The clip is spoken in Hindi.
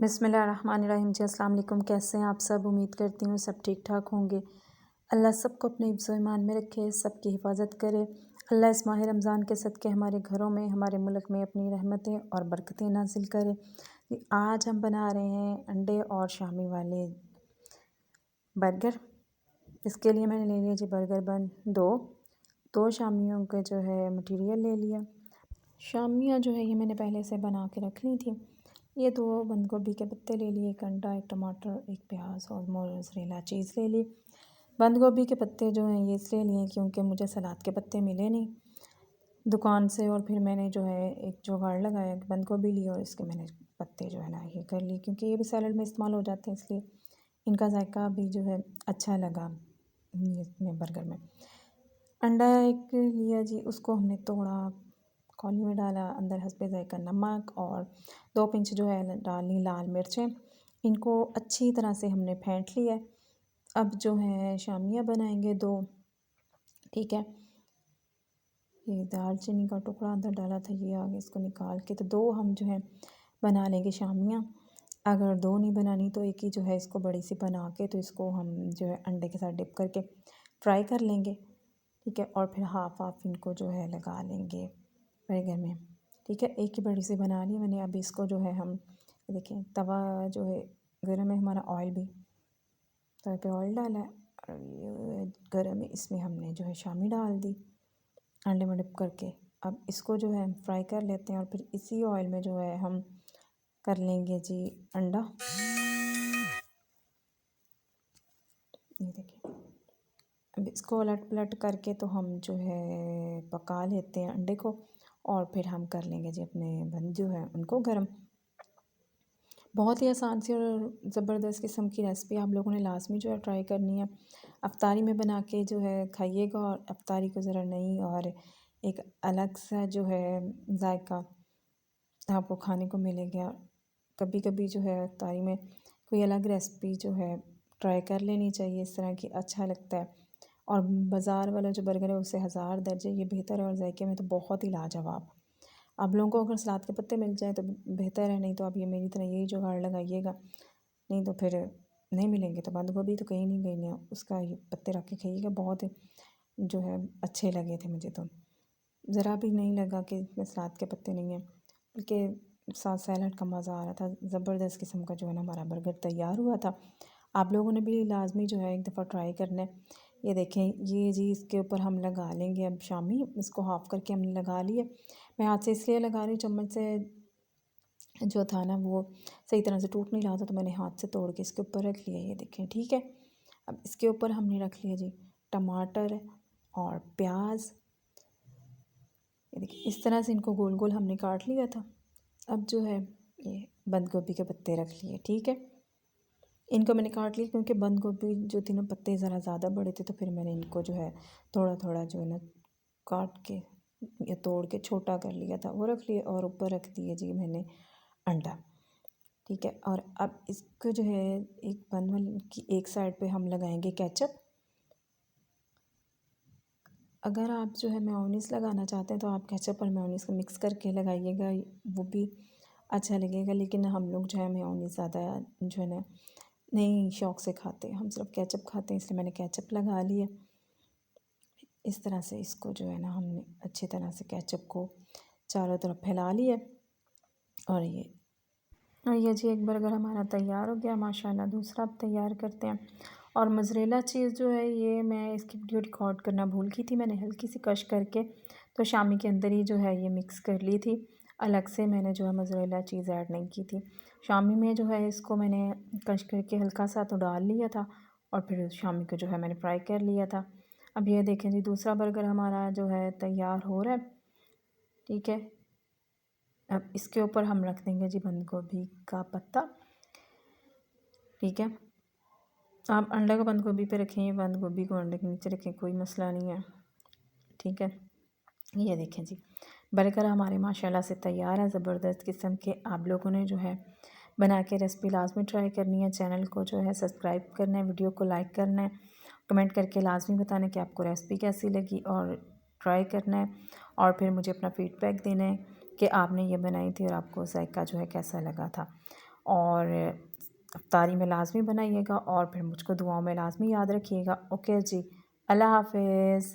बिस्मिल्लाहिर्रहमानिर्रहीम जी। अस्सलाम वालेकुम। कैसे हैं आप सब? उम्मीद करती हूँ सब ठीक ठाक होंगे। अल्लाह सबको अपने हिफ्ज़ व ईमान में रखे, सबकी हिफाजत करे। अल्लाह इस माह रमज़ान के सदक़े हमारे घरों में, हमारे मुल्क में अपनी रहमतें और बरकतें नाज़िल करे। आज हम बना रहे हैं अंडे और शामी वाले बर्गर। इसके लिए मैंने ले लिया जी बर्गर बन दो शामियों का जो है मटीरियल ले लिया। शामियाँ जो है ये मैंने पहले से बना के रख ली थी। ये 2 बंद गोभी के पत्ते ले लिए, 1 अंडा, 1 टमाटर, 1 प्याज और मोज़रेला चीज़ ले ली। बंद गोभी के पत्ते जो हैं ये इसलिए लिए क्योंकि मुझे सलाद के पत्ते मिले नहीं दुकान से, और फिर मैंने जो है एक जुगाड़ लगाया, बंद गोभी ली और इसके मैंने पत्ते जो है ना ये कर लिए, क्योंकि ये भी सैलड में इस्तेमाल हो जाते हैं, इसलिए इनका जायका भी जो है अच्छा लगा इसमें बर्गर में। अंडा एक लिया जी, उसको हमने तोड़ा, कौली में डाला, अंदर हस्बे ज़ायका नमक और 2 पिंच जो है डाली लाल मिर्चें। इनको अच्छी तरह से हमने फेंट लिया। अब जो है शामियाँ बनाएंगे 2, ठीक है। ये दालचीनी का टुकड़ा अंदर डाला था, ये आगे इसको निकाल के, तो 2 हम जो है बना लेंगे शामियाँ। अगर 2 नहीं बनानी तो एक ही जो है इसको बड़ी सी बना के, तो इसको हम जो है अंडे के साथ डिप करके फ्राई कर लेंगे, ठीक है। और फिर हाफ़ इनको जो है लगा लेंगे बर्गर में, ठीक है। एक ही बड़ी सी बना ली मैंने। अब इसको जो है हम देखें, तवा जो है गर्म है हमारा, ऑयल भी तवे पे ऑयल डाला है और ये गर्म है, इसमें हमने जो है शामी डाल दी अंडे में डिप करके। अब इसको जो है हम फ्राई कर लेते हैं और फिर इसी ऑयल में जो है हम कर लेंगे जी अंडा। ये देखिए, अब इसको उलट पलट करके तो हम जो है पका लेते हैं अंडे को, और फिर हम कर लेंगे जी अपने बन जो है उनको गर्म। बहुत ही आसान सी और ज़बरदस्त किस्म की रेसिपी आप लोगों ने लाज़मी जो है ट्राई करनी है। अफ्तारी में बना के जो है खाइएगा, और अफ्तारी को ज़रा नई और एक अलग सा जो है जायका आपको खाने को मिलेगा। कभी कभी जो है अफ्तारी में कोई अलग रेसिपी जो है ट्राई कर लेनी चाहिए, इस तरह की अच्छा लगता है। और बाज़ार वाला जो बर्गर है उससे 1000 दर्जे ये बेहतर है, और जायके में तो बहुत ही लाजवाब। आप लोगों को अगर सलाद के पत्ते मिल जाए तो बेहतर है, नहीं तो आप ये मेरी तरह यही जुगाड़ लगाइएगा, नहीं तो फिर नहीं मिलेंगे तो बंद गोभी तो कहीं नहीं गई ना, उसका ये पत्ते रख के खाइएगा। बहुत जो है अच्छे लगे थे मुझे, तो ज़रा भी नहीं लगा कि इसमें सलाद के पत्ते नहीं हैं, बल्कि साथ सैलड का मज़ा आ रहा था। ज़बरदस्त किस्म का जो है ना हमारा बर्गर तैयार हुआ था। आप लोगों ने भी लाजमी जो है एक दफ़ा ट्राई करना है। ये देखें, ये जी इसके ऊपर हम लगा लेंगे अब शामी, इसको हाफ़ करके हमने लगा लिए। मैं हाथ से इसलिए लगा रही हूँ, चम्मच से जो था ना वो सही तरह से टूट नहीं रहा था, तो मैंने हाथ से तोड़ के इसके ऊपर रख लिया। ये देखें, ठीक है। अब इसके ऊपर हमने रख लिया जी टमाटर और प्याज। ये देखिए, इस तरह से इनको गोल गोल हमने काट लिया था। अब जो है ये बंद गोभी के पत्ते रख लिए, ठीक है। इनको मैंने काट लिया क्योंकि बंद गोभी जो थी ना पत्ते ज़रा ज़्यादा बड़े थे, तो फिर मैंने इनको जो है थोड़ा थोड़ा जो है ना काट के या तोड़ के छोटा कर लिया था, वो रख लिया। और ऊपर रख दिए जी मैंने अंडा, ठीक है। और अब इसको जो है एक बन वाली की एक साइड पे हम लगाएंगे केचप। अगर आप जो है मेयोनीज़ लगाना चाहते हैं तो आप केचप और मेयोनीज़ को मिक्स करके लगाइएगा, वो भी अच्छा लगेगा। लेकिन हम लोग जो है मेयोनीज़ ज़्यादा जो है ना नहीं शौक़ से खाते, हम सिर्फ केचप खाते हैं, इसलिए मैंने केचप लगा लिया। इस तरह से इसको जो है ना हमने अच्छी तरह से केचप को चारों तरफ फैला लिया। और ये जी एक बर्गर हमारा तैयार हो गया माशाल्लाह। दूसरा अब तैयार करते हैं। और मोज़रेला चीज़ जो है ये मैं इसकी वीडियो रिकॉर्ड करना भूल गई थी, मैंने हल्की सी कश करके तो शामी के अंदर ही जो है ये मिक्स कर ली थी। अलग से मैंने जो है मोज़रेला चीज़ ऐड नहीं की थी। शामी में जो है इसको मैंने कश करके हल्का सा तो डाल लिया था, और फिर शामी को जो है मैंने फ्राई कर लिया था। अब ये देखें जी दूसरा बर्गर हमारा जो है तैयार हो रहा है, ठीक है। अब इसके ऊपर हम रख देंगे जी बंद गोभी का पत्ता, ठीक है। आप अंडे को बंद गोभी पे रखें, बंद गोभी को अंडे के नीचे रखें, कोई मसला नहीं है, ठीक है। ये देखें जी बर्गर हमारे माशाल्लाह से तैयार है, ज़बरदस्त किस्म के। आप लोगों ने जो है बना के रेसिपी लाजमी ट्राई करनी है। चैनल को जो है सब्सक्राइब करना है, वीडियो को लाइक करना है, कमेंट करके लाजमी बताना कि आपको रेसिपी कैसी लगी, और ट्राई करना है। और फिर मुझे अपना फ़ीडबैक देना है कि आपने ये बनाई थी और आपको जायका जो है कैसा लगा था। और इफ्तारी में लाज़मी बनाइएगा और फिर मुझको दुआओं में लाज़मी याद रखिएगा। ओके जी, अल्लाह हाफ़िज़।